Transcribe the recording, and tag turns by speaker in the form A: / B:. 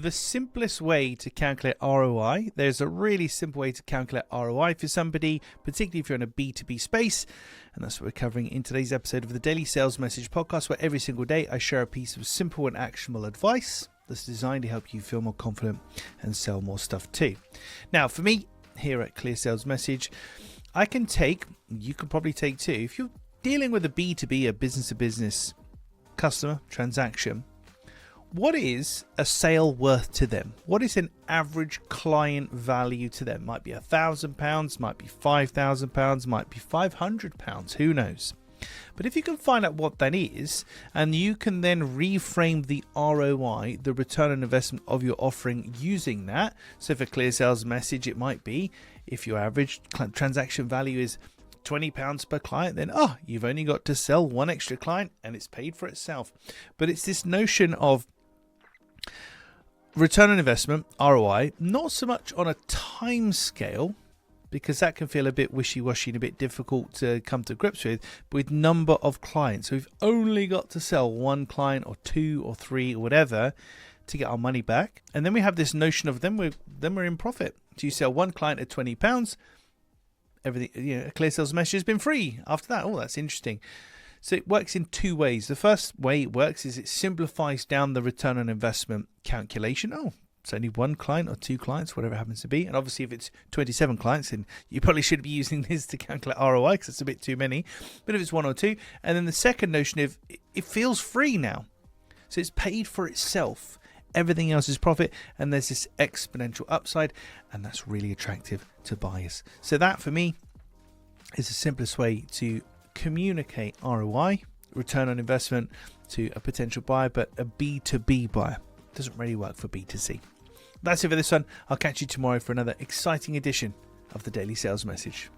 A: the simplest way to calculate ROI. There's a really simple way to calculate ROI for somebody, particularly if you're in a B2B space. And that's what we're covering in today's episode of the Daily Sales Message podcast, where every single day I share a piece of simple and actionable advice that's designed to help you feel more confident and sell more stuff too. Now, for me, here at Clear Sales Message, I can take, you can probably take too, if you're dealing with a B2B, a business-to-business customer transaction, what is a sale worth to them? What is an average client value to them? Might be £1,000, might be £5,000, might be £500, who knows? But if you can find out what that is, and you can then reframe the ROI, the return on investment of your offering using that. So for Clear Sales Message, it might be if your average transaction value is £20 per client, then you've only got to sell one extra client and it's paid for itself. But it's this notion of return on investment, ROI, not so much on a time scale, because that can feel a bit wishy-washy and a bit difficult to come to grips with number of clients. So we've only got to sell one client or two or three or whatever to get our money back. And then we have this notion of then we're in profit. So you sell one client at £20, everything, a Clear Sales Message has been free after that. Oh, that's interesting. So it works in two ways. The first way it works is it simplifies down the return on investment calculation. Oh, it's only one client or two clients, whatever it happens to be. And obviously if it's 27 clients, then you probably should be using this to calculate ROI because it's a bit too many. But if it's one or two, and then the second notion of it feels free now. So it's paid for itself. Everything else is profit, and there's this exponential upside, and that's really attractive to buyers. So that for me is the simplest way to communicate ROI, return on investment, to a potential buyer, but a B2B buyer. Doesn't really work for B2C. That's it for this one. I'll catch you tomorrow for another exciting edition of the Daily Sales Message.